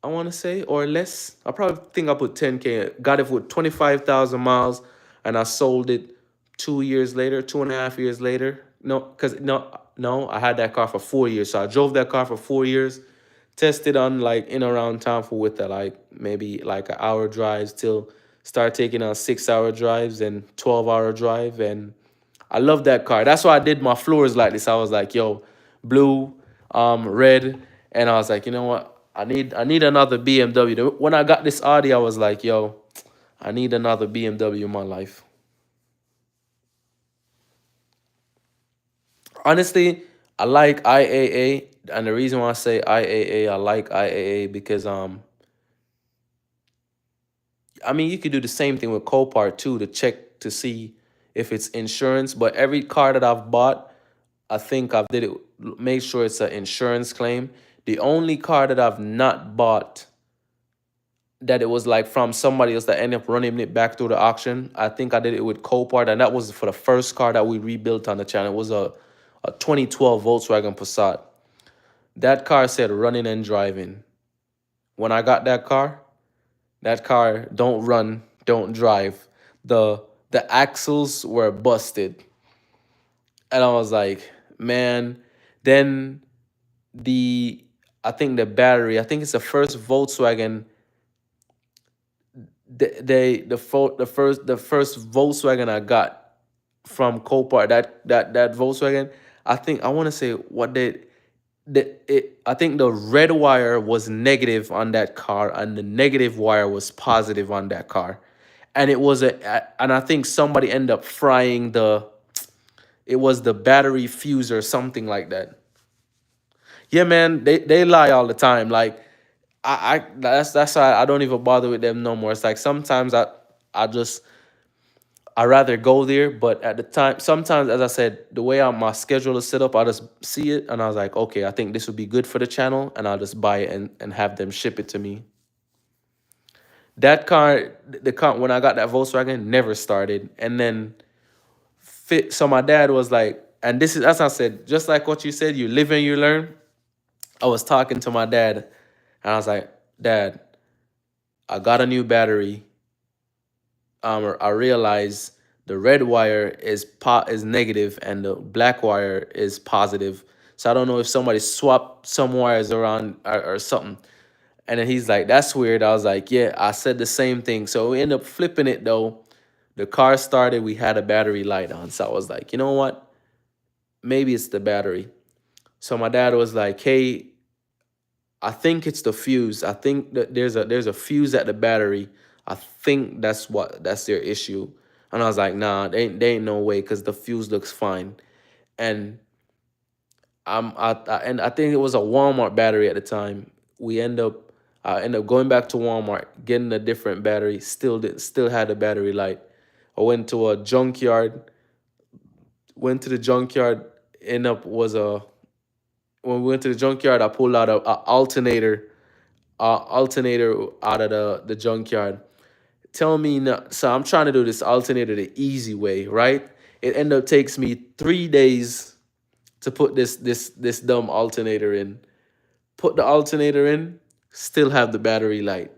S1: I want to say or less. I probably think I put 10K. Got it for 25,000 miles, and I sold it 2 years later, 2.5 years later. No, because no, I had that car for 4 years. So I drove that car for 4 years, tested on like in around town for with the like maybe like an hour drives till start taking on 6 hour drives and 12 hour drive. And I love that car. That's why I did my floors like this. I was like, yo, blue, red, and I was like, you know what? I need another BMW. When I got this Audi, I was like, yo, I need another BMW in my life. Honestly, I like IAA, and the reason why I say IAA, I like IAA because I mean you could do the same thing with Copart too to check to see if it's insurance. But every car that I've bought, I think I've did it. Make sure it's an insurance claim. The only car that I've not bought that it was like from somebody else that ended up running it back through the auction. I think I did it with Copart, and that was for the first car that we rebuilt on the channel. It was a 2012 Volkswagen Passat. That car said running and driving. When I got that car don't run, don't drive. The axles were busted. And I was like, man, then the I think the battery, I think it's the first Volkswagen the first Volkswagen I got from Copart, that Volkswagen, I think I want to say what I think the red wire was negative on that car and the negative wire was positive on that car. And and I think somebody ended up frying it was the battery fuse or something like that. Yeah, man, they lie all the time. Like that's why I don't even bother with them no more. It's like sometimes I rather go there, but at the time, sometimes as I said, the way my schedule is set up, I just see it and I was like, okay, I think this would be good for the channel, and I'll just buy it and have them ship it to me. That car, the car when I got that Volkswagen, never started, and then fit. So my dad was like, and this is as I said, just like what you said, you live and you learn. I was talking to my dad, and I was like, Dad, I got a new battery. I realized the red wire is negative and the black wire is positive. So I don't know if somebody swapped some wires around or something. And then he's like, "That's weird." I was like, "Yeah, I said the same thing." So we ended up flipping it though. The car started. We had a battery light on. So I was like, you know what? Maybe it's the battery. So my dad was like, "Hey, I think it's the fuse. I think that there's a fuse at the battery. I think that's their issue." And I was like, "Nah, they ain't no way because the fuse looks fine." And and I think it was a Walmart battery at the time. I end up going back to Walmart, getting a different battery. Still had a battery light. I went to a junkyard. Went to the junkyard. End up was when we went to the junkyard, I pulled out a alternator out of the junkyard. Tell me now, so I'm trying to do this alternator the easy way, right? It end up takes me 3 days to put this dumb alternator in. Put the alternator in, still have the battery light.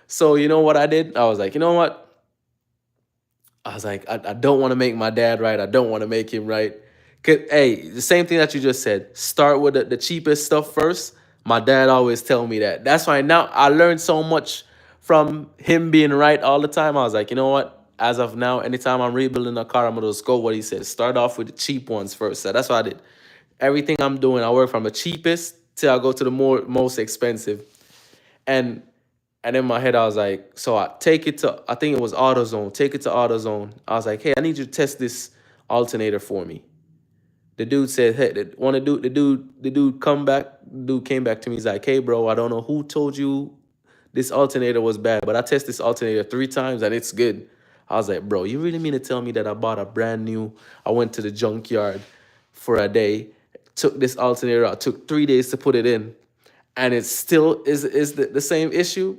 S1: So you know what I did? I was like, you know what? I was like, I don't want to make my dad right. I don't want to make him right. Cause hey, the same thing that you just said. Start with the cheapest stuff first. My dad always tell me that. That's why now I learned so much from him being right all the time. I was like, you know what? As of now, anytime I'm rebuilding a car, I'm gonna just go what he said. Start off with the cheap ones first. So that's what I did. Everything I'm doing, I work from the cheapest till I go to the most expensive. And and in my head, I was like, so I take it to, I think it was AutoZone. Take it to AutoZone. I was like, hey, I need you to test this alternator for me. The dude said, hey, the dude come back. The dude came back to me. He's like, hey, bro, I don't know who told you this alternator was bad, but I tested this alternator 3 times and it's good. I was like, bro, you really mean to tell me that I bought a brand new, I went to the junkyard for a day, took this alternator out, took 3 days to put it in, and it still is the same issue?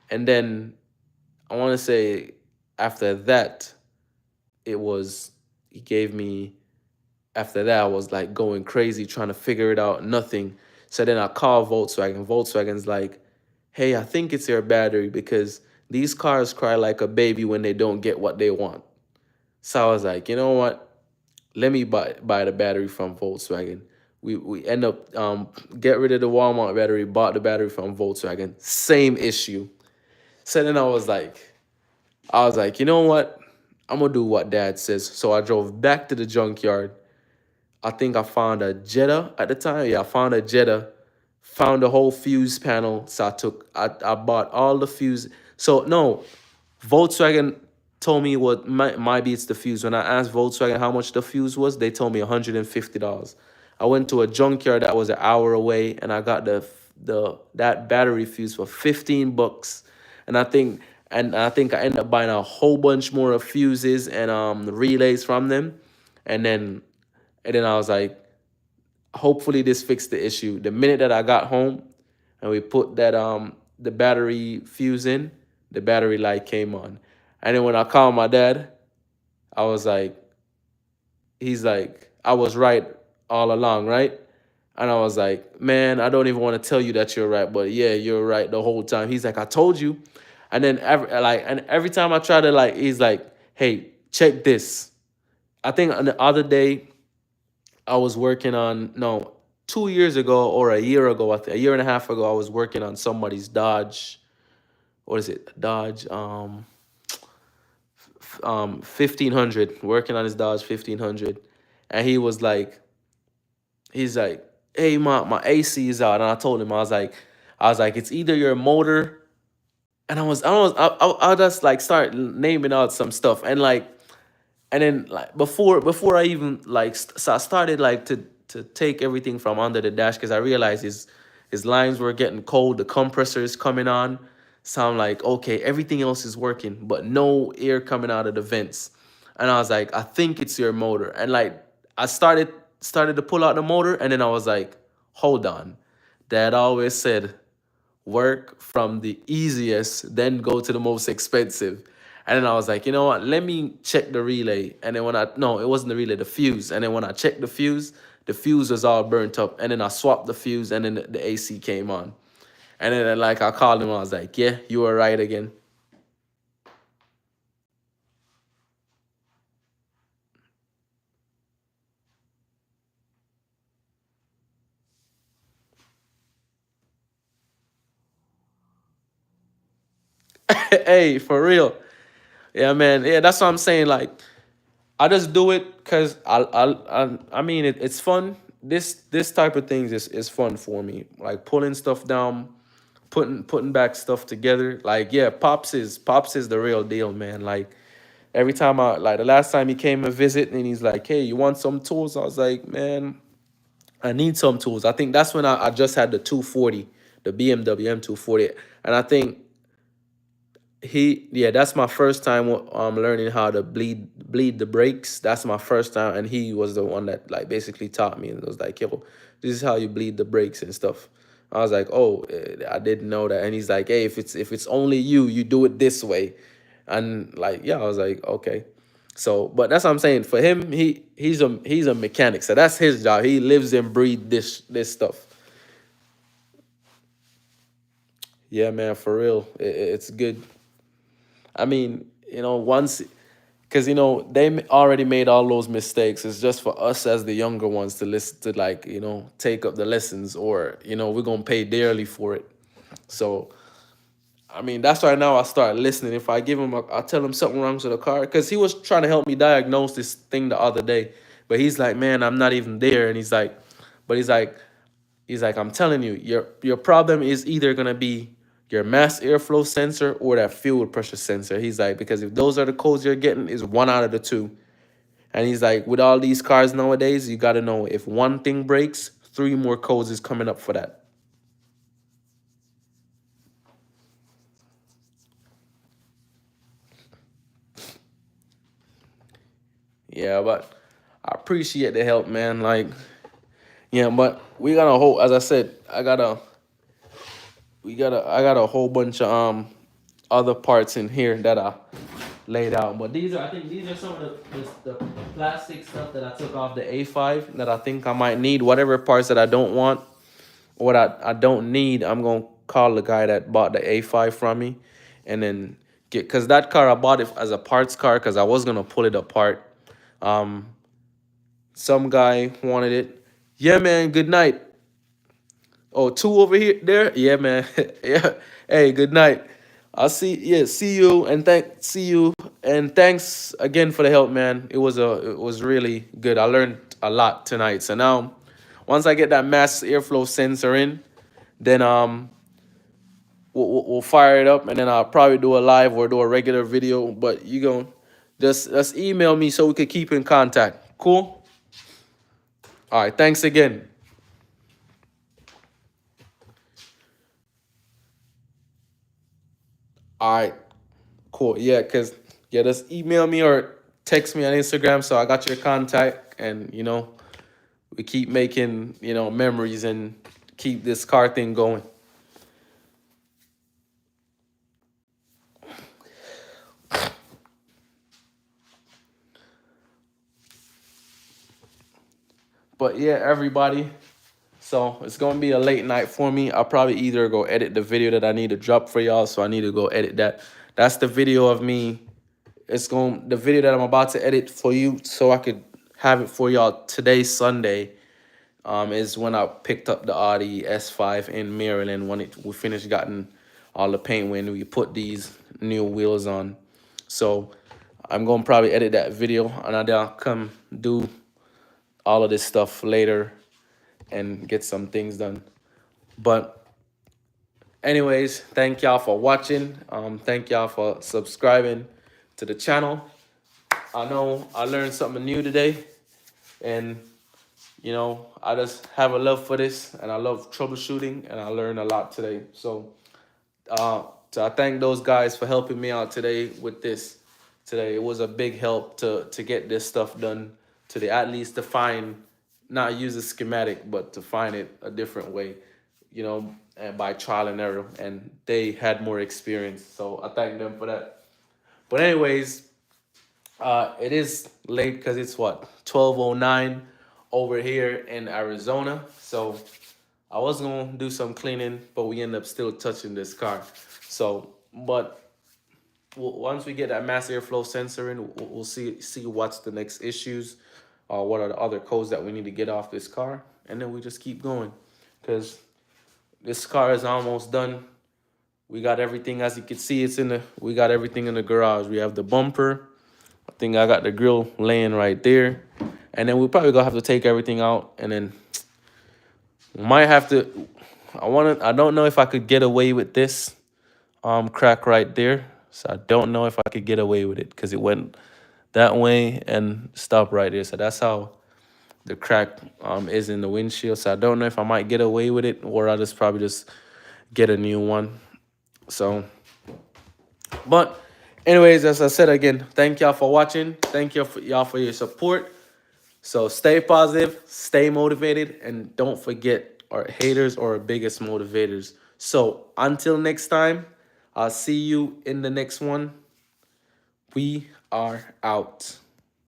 S1: And then I want to say after that, it was, he gave me, after that, I was like going crazy trying to figure it out, nothing. So then I called Volkswagen. Volkswagen's like, hey, I think it's your battery because these cars cry like a baby when they don't get what they want. So I was like, you know what? Let me buy the battery from Volkswagen. We end up get rid of the Walmart battery, bought the battery from Volkswagen. Same issue. So then I was like, you know what? I'm gonna do what dad says. So I drove back to the junkyard. I think I found a Jetta at the time. Yeah, I found a Jetta, found the whole fuse panel. So I bought all the fuse. So no, Volkswagen told me what maybe it's the fuse. When I asked Volkswagen how much the fuse was, they told me $150. I went to a junkyard that was an hour away and I got that battery fuse for $15. And I think I ended up buying a whole bunch more of fuses and relays from them. And then I was like, hopefully this fixed the issue. The minute that I got home and we put that the battery fuse in, the battery light came on. And then when I called my dad, I was like, he's like, I was right all along, right? And I was like, man, I don't even want to tell you that you're right, but yeah, you're right the whole time. He's like, I told you. And then every time I try to he's like, hey, check this. I think on the other day I was working on, no, 2 years ago or a year ago, a year and a half ago, I was working on somebody's Dodge. What is it? Dodge 1500. Working on his Dodge 1500, and he's like, hey, my AC is out, and I told him I was like, it's either your motor, and I'll just start naming out some stuff, and then before I even so I started to take everything from under the dash because I realized his lines were getting cold, the compressor is coming on. So I'm like, okay, everything else is working, but no air coming out of the vents. And I was like, I think it's your motor. And I started to pull out the motor, and then I was like, hold on. Dad always said, work from the easiest, then go to the most expensive. And then I was like, you know what? Let me check the relay. And then no, it wasn't the relay, the fuse. And then when I checked the fuse was all burnt up. And then I swapped the fuse, and then the AC came on. And then I called him. I was like, yeah, you were right again. Hey, for real. Yeah, man. Yeah, that's what I'm saying. I just do it because I mean it's fun. This type of things is fun for me. Like pulling stuff down, putting back stuff together. Yeah, Pops is the real deal, man. Every time the last time he came to visit and he's like, hey, you want some tools? I was like, man, I need some tools. I think that's when I just had the 240, the BMW M240. And I think that's my first time learning how to bleed the brakes. That's my first time, and he was the one that basically taught me, and it was like, yo, This is how you bleed the brakes and stuff. I was like, oh, I didn't know that. And he's like, hey, if it's only you, you do it this way. And like, yeah, I was like, okay. So, but that's what I'm saying. For him, he's a mechanic. So that's his job. He lives and breathes this stuff. Yeah, man, for real. It's good. I mean, once, because they already made all those mistakes. It's just for us as the younger ones to listen to, like, take up the lessons, or we're gonna pay dearly for it. So I mean, that's why now I start listening. If I give him, I tell him something wrong with the car, because he was trying to help me diagnose this thing the other day, but he's like, man, I'm not even there, and but he's like, I'm telling you, your problem is either gonna be your mass airflow sensor or that fuel pressure sensor. He's like, because if those are the codes you're getting, is one out of the two. And he's like, with all these cars nowadays, you gotta know, if one thing breaks, three more codes is coming up for that. Yeah, but I appreciate the help, man. Like, yeah, but we got a whole, as I said, I got a whole bunch of other parts in here that I laid out. But I think these are some of the plastic stuff that I took off the A5 that I think I might need. Whatever parts that I don't want, or what I don't need, I'm gonna call the guy that bought the A5 from me, and then because that car I bought it as a parts car, because I was gonna pull it apart. Um, some guy wanted it. Yeah, man. Good night. Oh, two over here, there. Yeah, man. Yeah. Hey, good night. I'll see. Yeah, see you, and thanks again for the help, man. It was really good. I learned a lot tonight. So now, once I get that mass airflow sensor in, then we'll fire it up, and then I'll probably do a live or do a regular video. But you going just email me so we could keep in contact. Cool. All right. Thanks again. All right. Cool. Yeah, just email me or text me on Instagram, so I got your contact, and we keep making, memories, and keep this car thing going. But yeah, everybody. So it's gonna be a late night for me. I'll probably either go edit the video that I need to drop for y'all. So I need to go edit that. That's the video of me. The video that I'm about to edit for you, so I could have it for y'all today, Sunday. Is when I picked up the Audi S5 in Maryland, when we finished gotten all the paint, when we put these new wheels on. So I'm gonna probably edit that video, and I'll come do all of this stuff later and get some things done. But anyways, thank y'all for watching. Thank y'all for subscribing to the channel. I know I learned something new today, and I just have a love for this, and I love troubleshooting, and I learned a lot today. So I thank those guys for helping me out today with this. Today it was a big help to get this stuff done today, at least to find, not use a schematic, but to find it a different way, and by trial and error. And they had more experience, so I thank them for that. But anyways, it is late because it's what, 12:09 over here in Arizona. So I was gonna do some cleaning, but we end up still touching this car. So, but once we get that mass airflow sensor in, we'll see what's the next issues, or what are the other codes that we need to get off this car, and then we just keep going, because this car is almost done. We got everything, as you can see, we got everything in the garage. We have the bumper. I think I got the grill laying right there. And then we're probably gonna have to take everything out, and then we might have to, I don't know if I could get away with this crack right there. So I don't know if I could get away with it, because it went that way and stopped right there. So that's how the crack is in the windshield. So I don't know if I might get away with it, or I'll probably just get a new one. So, but anyways, as I said again, thank y'all for watching. Thank y'all for your support.
S2: So stay positive, stay motivated, and don't forget our haters are our biggest motivators. So until next time, I'll see you in the next one. We are out.